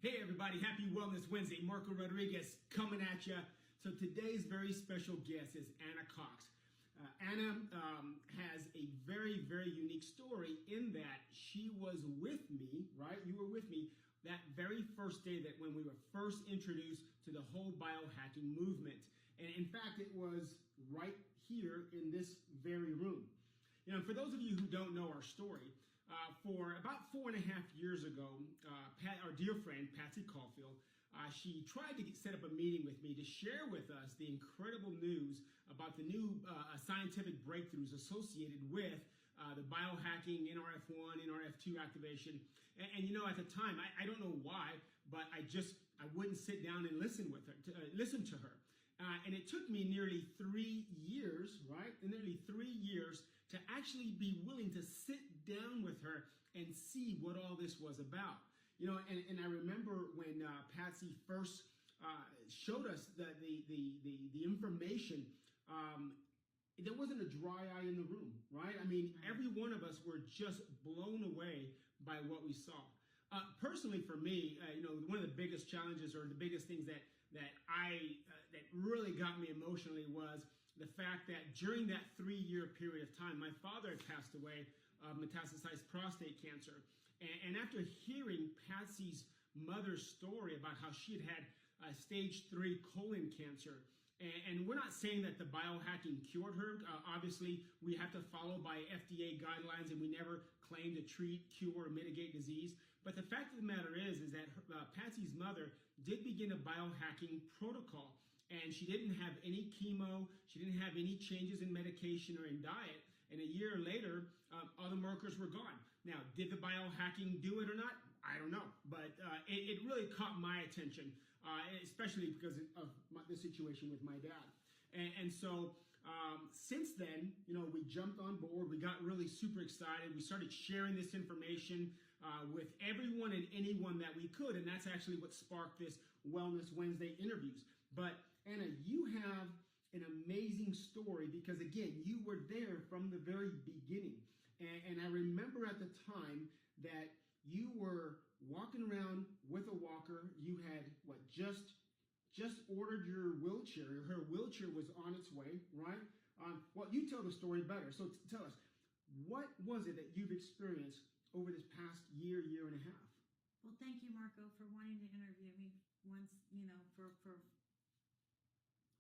Hey everybody, happy Wellness Wednesday. Marco Rodriguez coming at you. So today's very special guest is Anna Cox. Anna has a very, very unique story in that she was with me, right? You were with me that very first day that when we were first introduced to the whole biohacking movement. And in fact, it was right here in this very room. You know, for those of you who don't know our story, for about 4.5 years ago, our dear friend, Patsy Caulfield, she tried to set up a meeting with me to share with us the incredible news about the new scientific breakthroughs associated with the biohacking, NRF1, NRF2 activation. And you know, at the time, I don't know why, but I wouldn't sit down and listen to her. And it took me nearly 3 years, right? Nearly 3 years to actually be willing to sit down with her and see what all this was about. You know, and I remember when Patsy first showed us the information, there wasn't a dry eye in the room, right? I mean, every one of us were just blown away by what we saw. Personally, for me, you know, one of the biggest challenges or the biggest things that really got me emotionally was the fact that during that 3-year period of time, my father had passed away of metastasized prostate cancer. And after hearing Patsy's mother's story about how she had stage 3 colon cancer, and we're not saying that the biohacking cured her. Obviously, we have to follow by FDA guidelines, and we never claim to treat, cure, or mitigate disease. But the fact of the matter is that Patsy's mother did begin a biohacking protocol, and she didn't have any chemo, she didn't have any changes in medication or in diet. And a year later, all the markers were gone. Now, did the biohacking do it or not? I don't know. But it really caught my attention, especially because of the situation with my dad. And so since then, you know, we jumped on board. We got really super excited. We started sharing this information with everyone and anyone that we could. And that's actually what sparked this Wellness Wednesday interviews. But Anna, you have an amazing story because, again, you were there from the very beginning. And I remember at the time that you were walking around with a walker. You had, just ordered your wheelchair. Her wheelchair was on its way, right? Well, you tell the story better. So tell us, what was it that you've experienced over this past year and a half? Well, thank you, Marco, for wanting to interview me once, you know,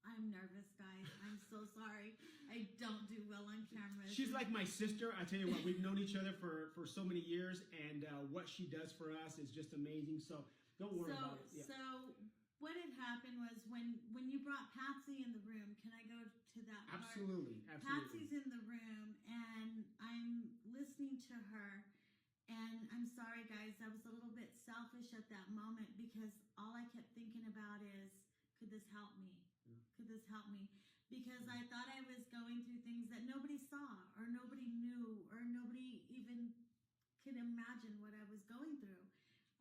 I'm nervous, guys. I'm so sorry. I don't do well on camera. She's like my sister. I tell you what, we've known each other for so many years, and what she does for us is just amazing. So don't worry about it. Yeah. So what had happened was when you brought Patsy in the room, can I go to that part? Absolutely. Patsy's in the room, and I'm listening to her. And I'm sorry, guys, I was a little bit selfish at that moment because all I kept thinking about is, could this help me? Yeah. Could this help me? Because I thought I was going through things that nobody saw or nobody knew or nobody even could imagine what I was going through.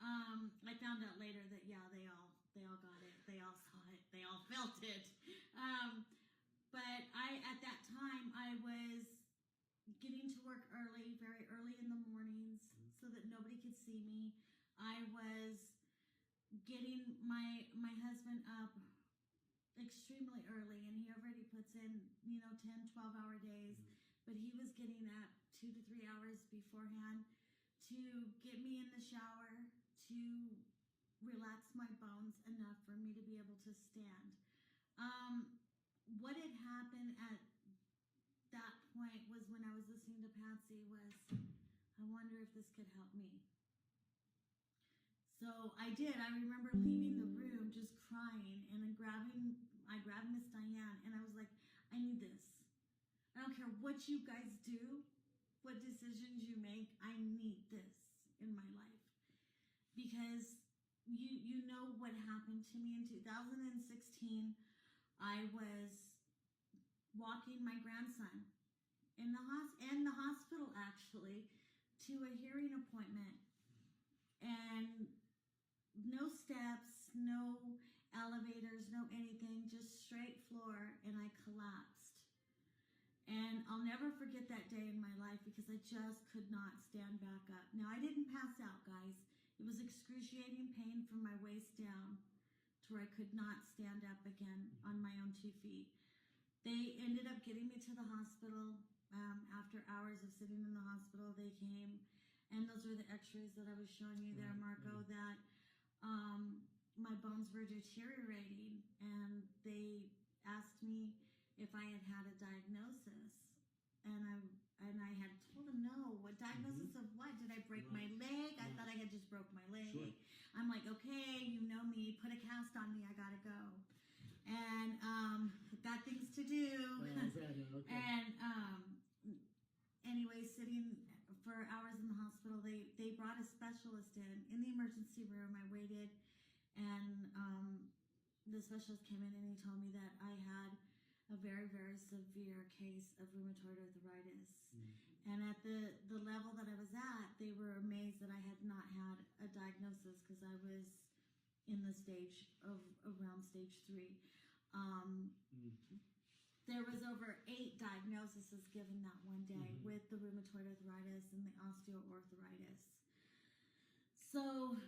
I found out later that, yeah, they all got it. They all saw it. They all felt it. But at that time, I was getting to work early, very early in the mornings, so that nobody could see me. I was getting my husband up extremely early, and he already puts in, you know, 10, 12-hour days, but he was getting up 2 to 3 hours beforehand to get me in the shower, to relax my bones enough for me to be able to stand. What had happened at that point was when I was listening to Patsy was, I wonder if this could help me. So I did. I remember leaving the room just crying, and I grabbed Miss Diane, and I was like, I need this. I don't care what you guys do, what decisions you make, I need this in my life. Because you know what happened to me in 2016. I was walking my grandson in the hospital, actually, to a hearing appointment. And no steps, no elevators, no anything, just straight floor, and I collapsed. And I'll never forget that day in my life because I just could not stand back up. Now, I didn't pass out, guys. It was excruciating pain from my waist down to where I could not stand up again on my own 2 feet. They ended up getting me to the hospital. After hours of sitting in the hospital, they came, and those were the x-rays that I was showing you there, Marco, that my bones were deteriorating, and they asked me if I had had a diagnosis, and I had told them no. What diagnosis of what? Did I break my leg? I thought I had just broke my leg. Sure. I'm like, okay, you know me, put a cast on me, I gotta go. And got things to do. Okay. And anyway, sitting for hours in the hospital, they brought a specialist in the emergency room. I waited, and the specialist came in and he told me that I had a very, very severe case of rheumatoid arthritis. And at the level that I was at, they were amazed that I had not had a diagnosis because I was in the stage of around stage 3. There was over 8 diagnoses given that one day with the rheumatoid arthritis and the osteoarthritis. So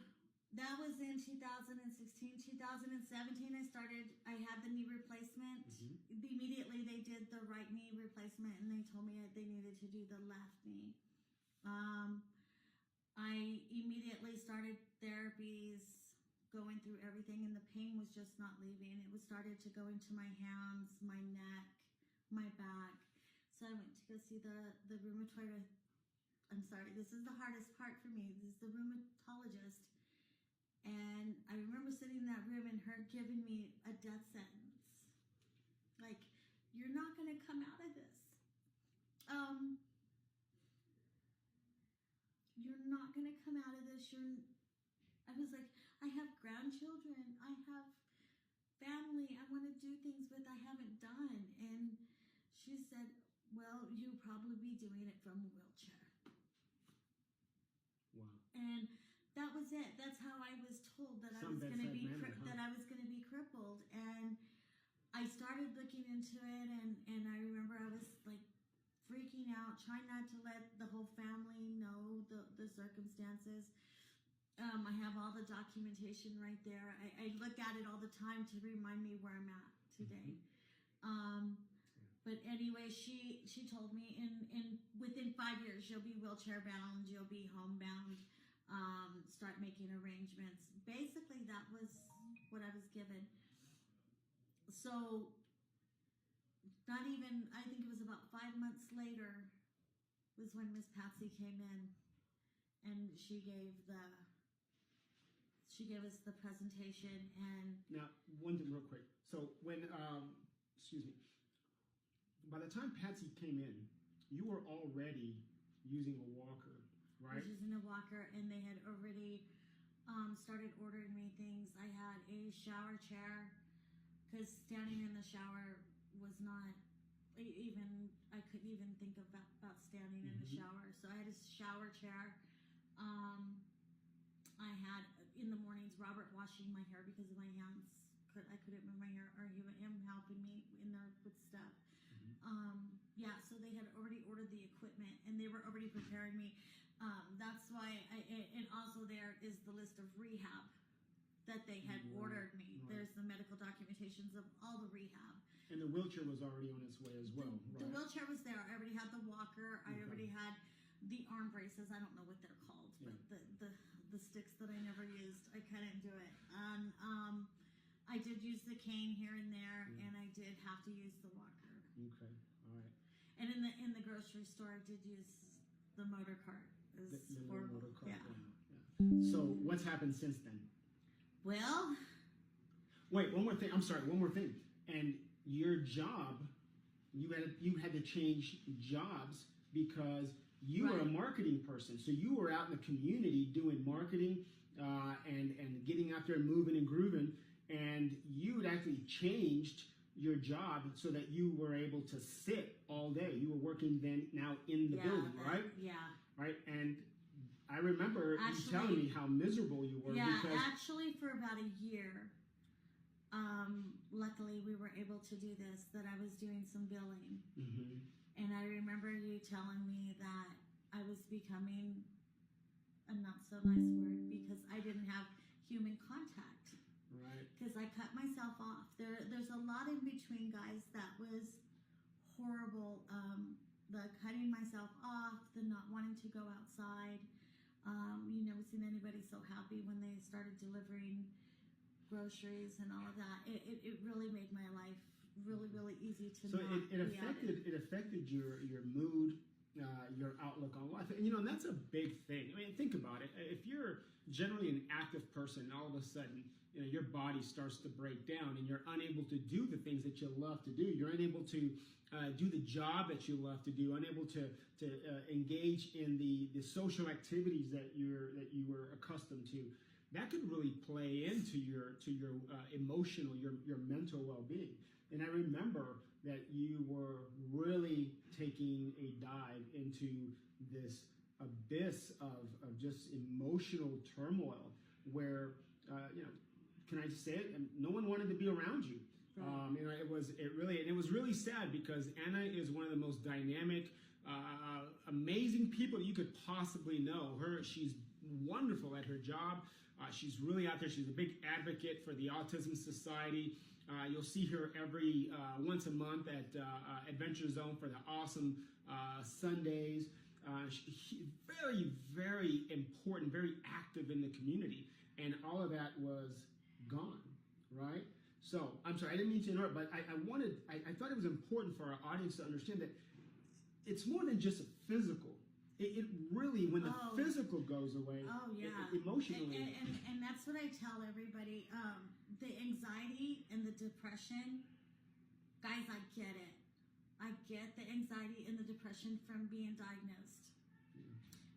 that was in 2016. 2017, I had the knee replacement. Immediately they did the right knee replacement, and they told me they needed to do the left knee. I immediately started therapies, going through everything, and the pain was just not leaving. It was started to go into my hands, my neck, my back. So I went to go see the rheumatoid. I'm sorry, this is the hardest part for me. This is the rheumatologist. And I remember sitting in that room and her giving me a death sentence. Like, you're not going to come out of this. You're not going to come out of this. I was like, I have grandchildren. I have family I want to do things with I haven't done. And she said, well, you'll probably be doing it from a wheelchair. Wow. And that was it. That's how I was told that I was going to be crippled. And I started looking into it, and I remember I was like freaking out, trying not to let the whole family know the circumstances. I have all the documentation right there. I look at it all the time to remind me where I'm at today. But anyway, she told me in within 5 years you'll be wheelchair bound, you'll be homebound. Start making arrangements. Basically, that was what I was given. So, not even, I think it was about 5 months later was when Miss Patsy came in, and she gave us the presentation. And now, one thing real quick. So when, by the time Patsy came in, you were already using a walker, right? I was using a walker, and they had already started ordering me things. I had a shower chair, because standing in the shower was not even, I couldn't even think about standing in the shower. So I had a shower chair. I had, in the mornings, Robert washing my hair because of my hands. I couldn't move my hair, or him helping me in there with stuff. Yeah, so they had already ordered the equipment, and they were already preparing me. That's why, and also there is the list of rehab that they had ordered me. Right. There's the medical documentations of all the rehab. And the wheelchair was already on its way as well, right? The wheelchair was there. I already had the walker. I already had the arm braces. I don't know what they're called, but the sticks that I never used. I couldn't do it. I did use the cane here and there, and I did have to use the walker. Okay, all right. And in the grocery store, I did use the motor cart. The motor cart. Yeah. So what's happened since then? Well, wait, one more thing. I'm sorry, one more thing. And your job, you had to change jobs because you were a marketing person. So you were out in the community doing marketing and getting out there and moving and grooving. And you had actually changed your job so that you were able to sit all day. You were working now in the building, right? Yeah. Right? And I remember you telling me how miserable you were. Yeah, because actually for about a year, luckily we were able to do this, that I was doing some billing. And I remember you telling me that I was becoming a not so nice word because I didn't have human contact. Right. Because I cut myself off. There's a lot in between, guys, that was horrible. The cutting myself off, the not wanting to go outside. You never seen anybody so happy when they started delivering groceries and all of that. It really made my life really, really easy to So not it affected your mood, your outlook on life. And, and that's a big thing. I mean, think about it. If you're generally an active person, all of a sudden, your body starts to break down and you're unable to do the things that you love to do. You're unable to do the job that you love to do, unable to engage in the social activities that you were accustomed to. That could really play into your emotional, your mental well-being. And I remember that you were really taking a dive into this abyss of just emotional turmoil where, can I just say it? No one wanted to be around you. It was really sad because Anna is one of the most dynamic, amazing people you could possibly know. She's wonderful at her job. She's really out there. She's a big advocate for the Autism Society. You'll see her every once a month at Adventure Zone for the awesome Sundays. Very, very important, very active in the community, and all of that was gone, right? So, I'm sorry, I didn't mean to interrupt, but I thought it was important for our audience to understand that it's more than just a physical. It really, when the physical goes away, emotionally. And that's what I tell everybody. The anxiety and the depression, guys, I get it. I get the anxiety and the depression from being diagnosed.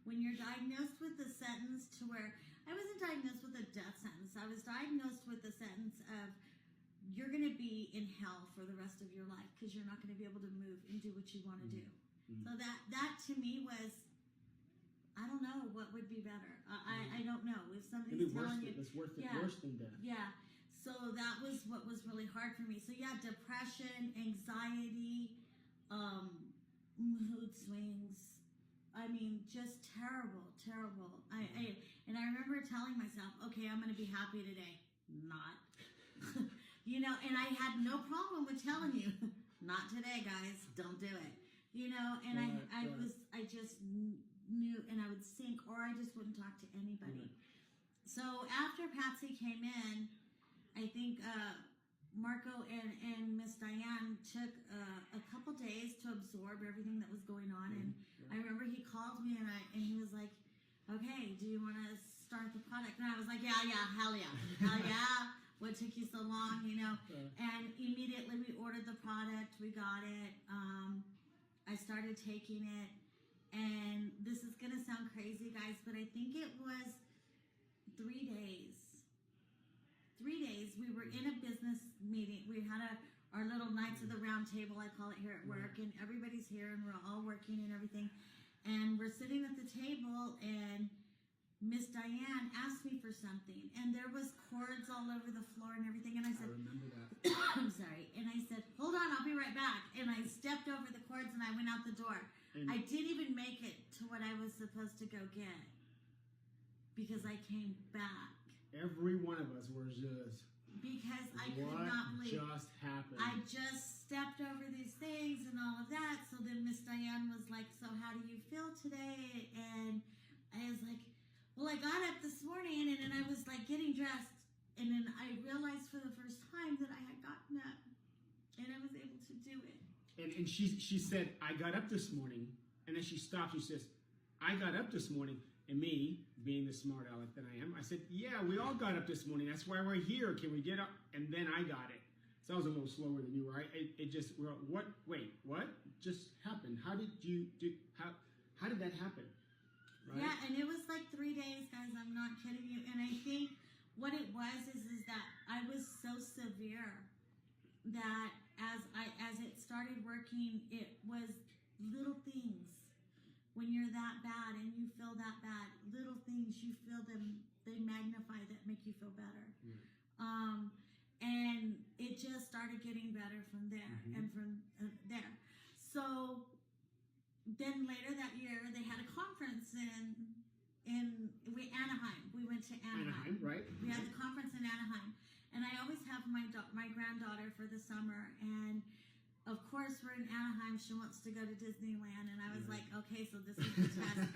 When you're diagnosed with a sentence to where, I wasn't diagnosed with a death sentence. I was diagnosed with the sentence of, you're going to be in hell for the rest of your life because you're not going to be able to move and do what you want to do. So that to me was, I don't know what would be better. I don't know. If somebody's telling you, it's worse than death. Yeah. So that was what was really hard for me. So yeah, depression, anxiety, mood swings. I mean, just terrible. And I remember telling myself, okay, I'm going to be happy today. Not. And I had no problem with telling you, not today, guys. Don't do it. And I just knew, and I would sink, or I just wouldn't talk to anybody. So after Patsy came in, I think Marco and Miss Diane took a couple days to absorb everything that was going on. And I remember he called me and he was like, okay, do you want to start the product? And I was like, yeah, hell yeah. What took you so long, And immediately we ordered the product. We got it. I started taking it. And this is going to sound crazy, guys, but I think it was 3 days. 3 days. We were in a business meeting. We had our little Knights of the Round Table, I call it, here at work. And everybody's here, and we're all working and everything. And we're sitting at the table, and Miss Diane asked me for something, and there was cords all over the floor and everything, and I said, I remember that. I'm sorry, and I said, hold on, I'll be right back, and I stepped over the cords, and I went out the door. I didn't even make it to what I was supposed to go get, because I came back. Every one of us were just, because I could not believe what just happened? I just stepped over these things and all of that. So then Miss Diane was like, so how do you feel today? And I was like, well, I got up this morning and then I was like getting dressed, and then I realized for the first time that I had gotten up and I was able to do it. And she said, I got up this morning, and then she stopped. She says, I got up this morning. And me, being the smart aleck that I am, I said, yeah, we all got up this morning. That's why we're here. Can we get up? And then I got it. So I was a little slower than you were. It just, what just happened? How did you do, how did that happen? Right? Yeah, and it was like 3 days, guys. I'm not kidding you. And I think what it was is that I was so severe that as it started working, it was little things. When you're that bad and you feel that bad, little things, you feel them, they magnify that make you feel better. And it just started getting better from there and from there. So then later that year, they had a conference in Anaheim. We went to Anaheim. Right? We had the conference in Anaheim, and I always have my granddaughter for the summer, and of course we're in Anaheim. She wants to go to Disneyland, and I was like, okay, so this is the test.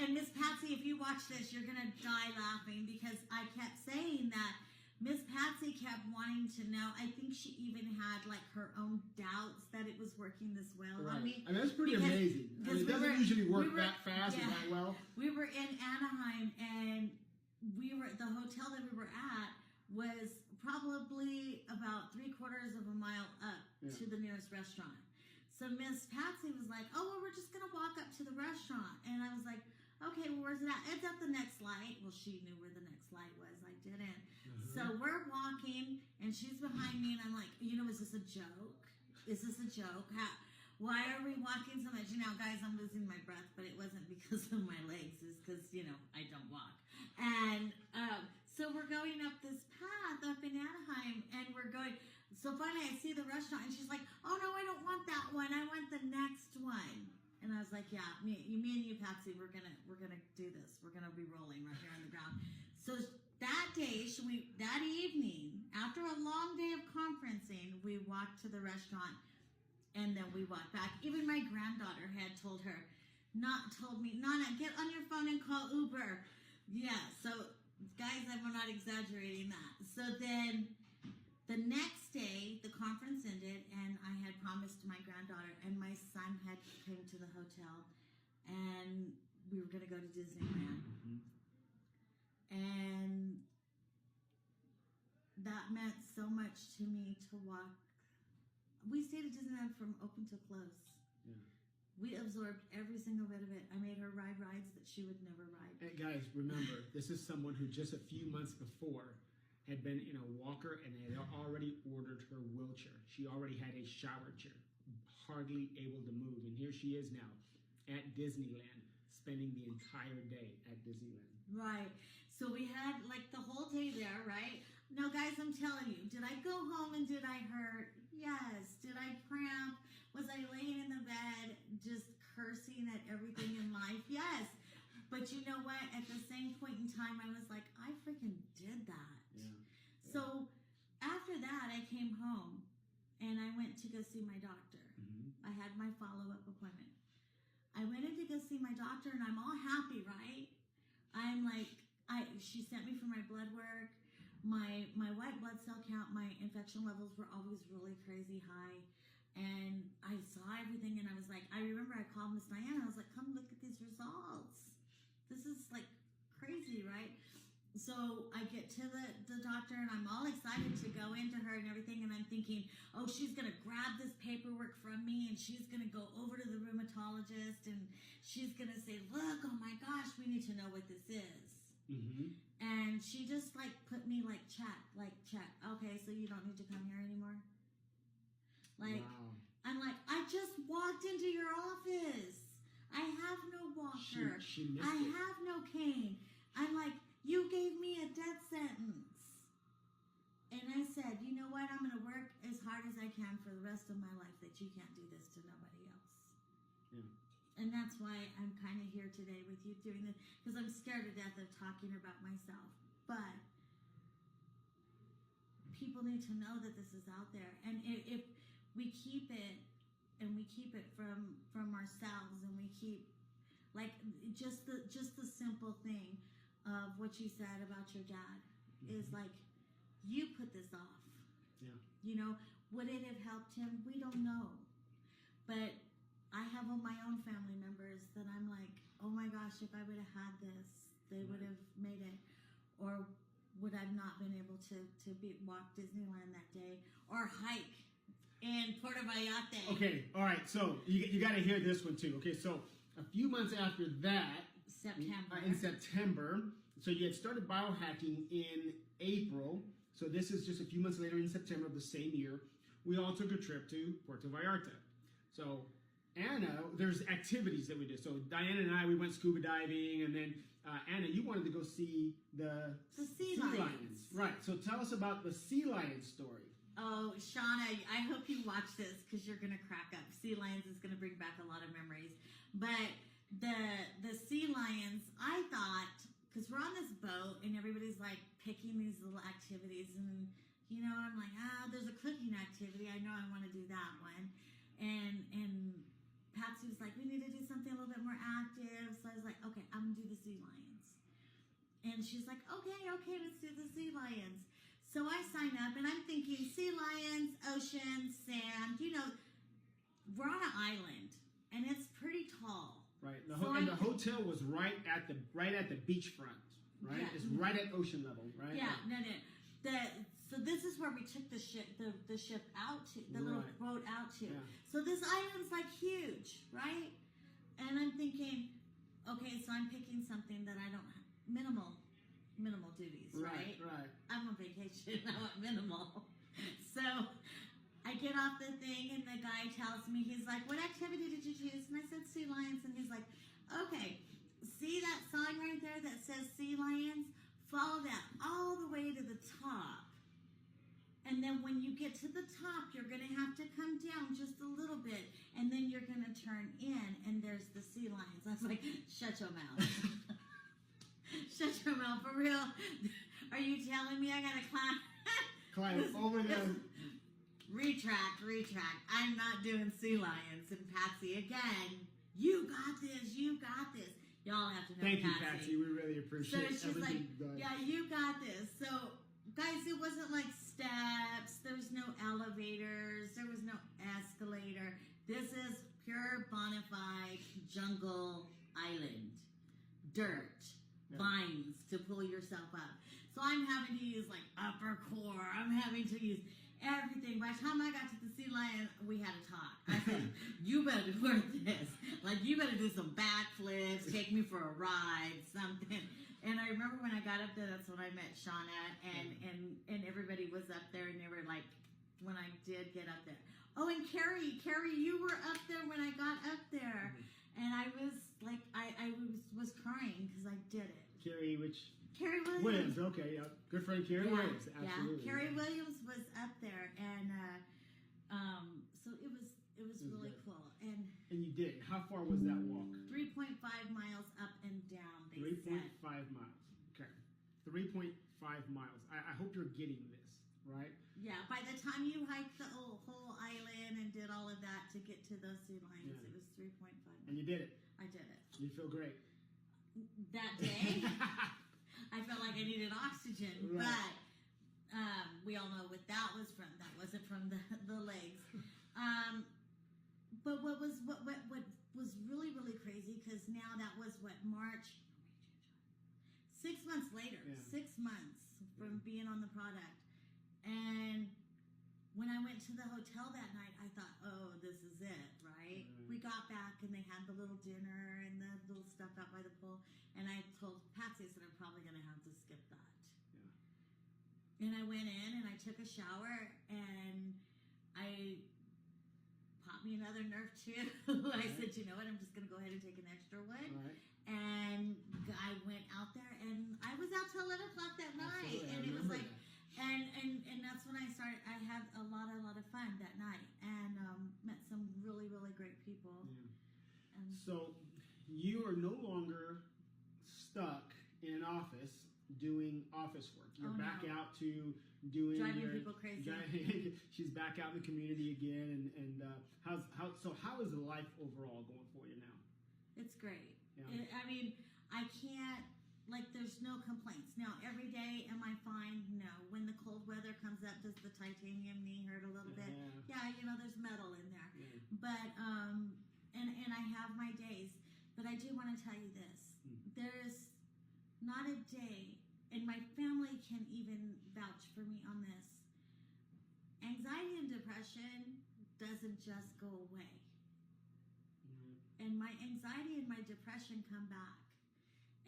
and Miss Patsy, if you watch this, you're gonna die laughing because I kept saying that. Miss Patsy kept wanting to know. I think she even had like her own doubts that it was working this well on me. I mean, that's pretty amazing. I mean, it doesn't usually work that fast or that well. We were in Anaheim, and the hotel that we were at was probably about 3/4 of a mile up to the nearest restaurant. So Miss Patsy was like, "Oh, well, we're just gonna walk up to the restaurant," and I was like, "Okay, well, where's it at?" "It's at the next light." Well, she knew where the next light was. I didn't. So we're walking, and she's behind me, and I'm like, is this a joke? Is this a joke? Why are we walking so much? Guys, I'm losing my breath, but it wasn't because of my legs. It's because, I don't walk. And so we're going up this path up in Anaheim, and we're going. So finally, I see the restaurant, and she's like, "Oh, no, I don't want that one. I want the next one." And I was like, "Yeah, me and you, Patsy, we're gonna do this. We're gonna be rolling right here on the ground." So that day, that evening, after a long day of conferencing, we walked to the restaurant, and then we walked back. Even my granddaughter had told me, "Nana, get on your phone and call Uber." Yeah, so guys, I'm not exaggerating that. So then the next day, the conference ended, and I had promised my granddaughter, and my son had came to the hotel, and we were going to go to Disneyland. And that meant so much to me to walk. We stayed at Disneyland from open to close. Yeah. We absorbed every single bit of it. I made her ride rides that she would never ride. Hey guys, remember, this is someone who just a few months before had been in a walker, and they had already ordered her wheelchair. She already had a shower chair, hardly able to move. And here she is now at Disneyland, spending the entire day at Disneyland. Right. So we had like the whole day there, right? Now, guys, I'm telling you, did I go home and did I hurt? Yes. Did I cramp? Was I laying in the bed just cursing at everything in life? Yes. But you know what? At the same point in time, I was like, I freaking did that. Yeah. So after that, I came home and I went to go see my doctor. I had my follow-up appointment. I went in to go see my doctor, and I'm all happy, right? I'm like, she sent me for my blood work. My white blood cell count, my infection levels were always really crazy high. And I saw everything, and I was like, I remember I called Miss Diana. I was like, come look at these results. This is like crazy, right? So I get to the doctor, and I'm all excited to go into her and everything, and I'm thinking, oh, she's going to grab this paperwork from me, and she's going to go over to the rheumatologist, and she's going to say, look, oh my gosh, we need to know what this is. And she just like put me like, check. Okay, so you don't need to come here anymore? Like, wow. I'm like, I just walked into your office. I have no walker. I have no cane. I'm like, you gave me a death sentence. And I said, you know what? I'm going to work as hard as I can for the rest of my life that you can't do this to nobody else. Yeah. And that's why I'm kind of here today with you doing this, because I'm scared to death of talking about myself. But people need to know that this is out there. And if we keep it, and we keep it from ourselves, and we keep, like, just the simple thing of what you said about your dad is like, you put this off. Yeah. You know, would it have helped him? We don't know. But I have all my own family members that I'm like, oh my gosh, if I would have had this, they would have made it. Or would I have not been able to walk Disneyland that day or hike in Puerto Vallarta? Okay, all right, so you got to hear this one too. Okay, so a few months after that, in September, so you had started biohacking in April, so this is just a few months later in September of the same year, we all took a trip to Puerto Vallarta. So Anna, there's activities that we did. So Diana and I, we went scuba diving, and then Anna, you wanted to go see the sea lions. Right, so tell us about the sea lion story. Oh, Shauna, I hope you watch this because you're going to crack up. Sea lions is going to bring back a lot of memories. But the sea lions, I thought, because we're on this boat and everybody's like picking these little activities, and I'm like, there's a cooking activity. I know I want to do that one, and Patsy was like, we need to do something a little bit more active. So I was like, okay, I'm gonna do the sea lions, and she's like, okay, let's do the sea lions. So I sign up, and I'm thinking sea lions, ocean, sand. We're on an island, and it's pretty tall. Right. And the hotel was right at the beachfront. Right. Yeah. It's right at ocean level. Right. Yeah. No. So this is where we took the ship out to, the little boat out to. Yeah. So this island's like huge, right? And I'm thinking, okay, so I'm picking something that I don't have. Minimal duties, right? Right. I'm on vacation. I want minimal. So I get off the thing, and the guy tells me, he's like, what activity did you choose? And I said, sea lions. And he's like, okay, see that sign right there that says sea lions? Follow that all the way to the top. And then when you get to the top, you're going to have to come down just a little bit, and then you're going to turn in, and there's the sea lions. I was like, shut your mouth. Shut your mouth, for real. Are you telling me I got to Climb over there. Retract. I'm not doing sea lions. And Patsy, again, you got this. Y'all have to know Thank you, Patsy. Patsy. We really appreciate So she's like, everything you've done. yeah, you got this. So, guys, it wasn't like steps. There was no elevators. There was no escalator. This is pure bona fide jungle island. Dirt. Vines to pull yourself up. So I'm having to use like upper core. I'm having to use everything. By the time I got to the sea lion, we had a talk. I said, you better do this. Like, you better do some backflips, take me for a ride, something. And I remember when I got up there, that's when I met Shauna, and everybody was up there, and they were like, when I did get up there. Oh, and Carrie, you were up there when I got up there. Mm-hmm. And I was like, I was crying because I did it. Carrie Williams. Okay, yeah. Good friend Carrie Williams. Absolutely. Yeah, Carrie Williams was up there, and so it was really good. cool. And you did. How far was that walk? 3.5 miles up and down. 3.5 miles. Okay. 3.5 miles. I hope you're getting this, right? Yeah. By the time you hiked the whole island and did all of that to get to those sea lions, it was 3.5 miles. And you did it. I did it. You feel great. That day, I felt like I needed oxygen, right. But we all know what that was from. That wasn't from the legs. But what was really, really crazy, because now that was March. 6 months later, 6 months from being on the product, and when I went to the hotel that night, I thought, oh, this is it, right? We got back, and they had the little dinner and the little stuff out by the pool. And I told Patsy, I said, I'm probably going to have to skip that. Yeah. And I went in, and I took a shower, and I popped me another Nerf too. I said, you know what? I'm just going to go ahead and take an extra one. Right. And I went out there, and I was out till 11 o'clock that night. Absolutely. And it was like... That. And that's when I started. I had a lot of fun that night, and met some really, really great people. Yeah. So you are no longer stuck in an office doing office work. You're back out to doing driving people crazy. She's back out in the community again, and how is the life overall going for you now? It's great. Yeah. I mean, I can't. Like, there's no complaints. Now, every day, am I fine? No. When the cold weather comes up, does the titanium knee hurt a little bit? Yeah, there's metal in there. Yeah. But, and I have my days. But I do want to tell you this. There's not a day, and my family can even vouch for me on this. Anxiety and depression doesn't just go away. And my anxiety and my depression come back.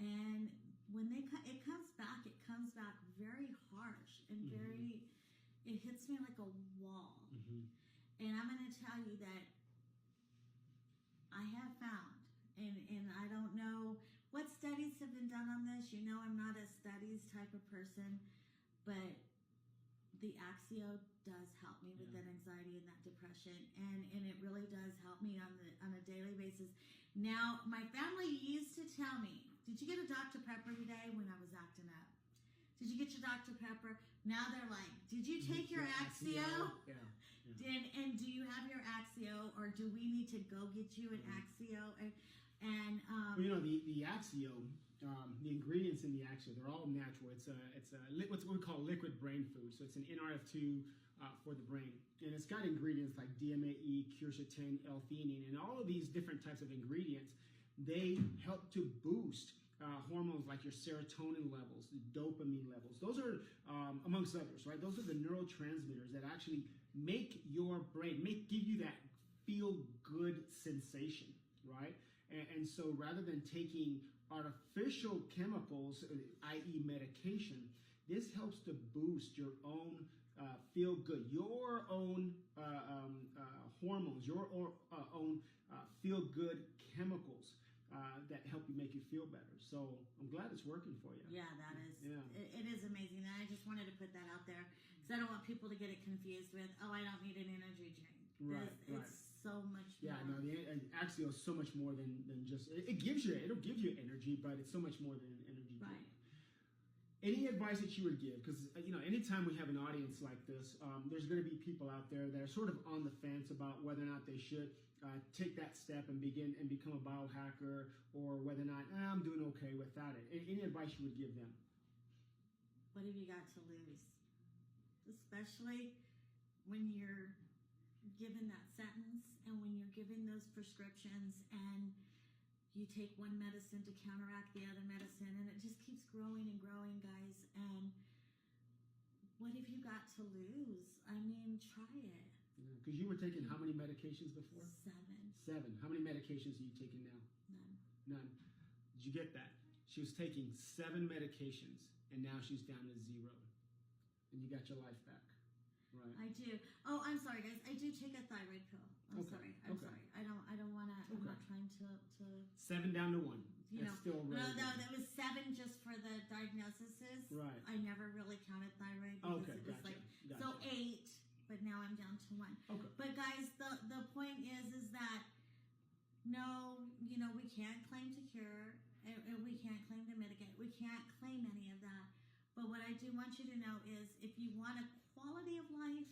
And when it comes back very harsh and very, it hits me like a wall. And I'm going to tell you that I have found, and I don't know what studies have been done on this. You know, I'm not a studies type of person, but the Axio does help me with that anxiety and that depression, and it really does help me on a daily basis. Now, my family used to tell me, did you get a Dr. Pepper today when I was acting up? Did you get your Dr. Pepper? Now they're like, did you take your Axio? Yeah. And do you have your Axio, or do we need to go get you an Axio? Well, you know, the Axio, the ingredients in the Axio, they're all natural. It's what we call liquid brain food. So it's an NRF2 for the brain, and it's got ingredients like DMAE, quercetin, L-theanine, and all of these different types of ingredients. They help to boost hormones like your serotonin levels, the dopamine levels. Those are, amongst others, right? Those are the neurotransmitters that actually make your brain, give you that feel-good sensation, right? And so rather than taking artificial chemicals, i.e. medication, this helps to boost your own feel-good, your own hormones, your own feel-good chemicals that help you make you feel better. So I'm glad it's working for you. Yeah, that is. Yeah. It is amazing. And I just wanted to put that out there because I don't want people to get it confused with, oh, I don't need an energy drink. Right, it's so much more. Yeah, no, the Axio is so much more than just, it'll give you energy, but it's so much more than an energy drink. Right. Any advice that you would give? Because, you know, anytime we have an audience like this, there's going to be people out there that are sort of on the fence about whether or not they should take that step and become a biohacker, or whether or not, I'm doing okay without it. Any advice you would give them? What have you got to lose? Especially when you're given that sentence and when you're given those prescriptions and you take one medicine to counteract the other medicine, and it just keeps growing and growing, guys. And what have you got to lose? I mean, try it. Because you were taking how many medications before? 7. How many medications are you taking now? None. Did you get that? She was taking 7 medications, and now she's down to 0. And you got your life back. Right. I do. Oh, I'm sorry, guys. I do take a thyroid pill. I'm sorry. I don't want to. I'm not trying to. 7 down to 1. You That's know. still really No, that was 7 just for the diagnoses. Right. I never really counted thyroid because it was Gotcha. so 8, but now I'm down to 1. Okay. But guys, the point is that no, you know, we can't claim to cure, and we can't claim to mitigate. We can't claim any of that. But what I do want you to know is, if you want a quality of life,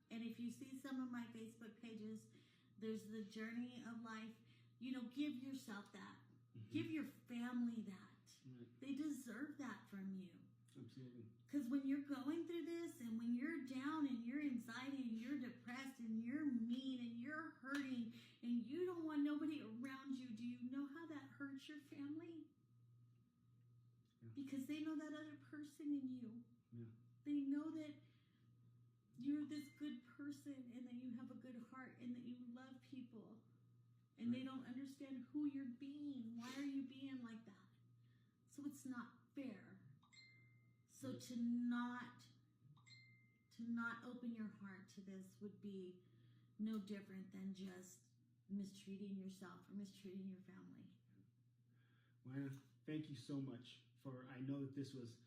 and if you see some of my Facebook pages, there's the journey of life. You know, give yourself that. Mm-hmm. Give your family that. Right. They deserve that from you. Absolutely. Because when you're going through this, and when you're down, and you're anxiety, and you're depressed, and you're mean, and you're hurting, and you don't want nobody around you, do you know how that hurts your family? Because they know that other person in you. Yeah. They know that you're this good person, and that you have a good heart, and that you love people. And they don't understand who you're being. Why are you being like that? So it's not fair. So to not open your heart to this would be no different than just mistreating yourself or mistreating your family. Well, thank you so much. I know that this was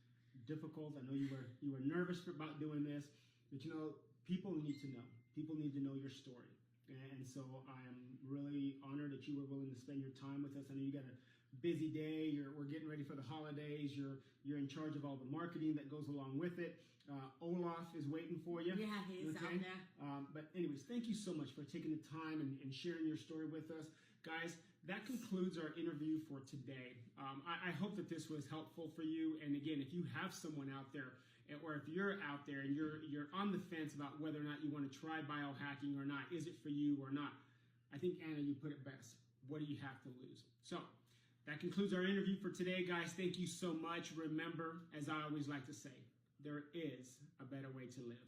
difficult. I know you were nervous about doing this, but you know, people need to know. People need to know your story. And so I am really honored that you were willing to spend your time with us. I know you got a busy day. We're getting ready for the holidays. You're in charge of all the marketing that goes along with it. Olaf is waiting for you. Yeah, he's out there. But anyways, thank you so much for taking the time and sharing your story with us. Guys, that concludes our interview for today. I hope that this was helpful for you. And again, if you have someone out there, or if you're out there and you're on the fence about whether or not you want to try biohacking or not, is it for you or not? I think, Anna, you put it best. What do you have to lose? So that concludes our interview for today, guys. Thank you so much. Remember, as I always like to say, there is a better way to live.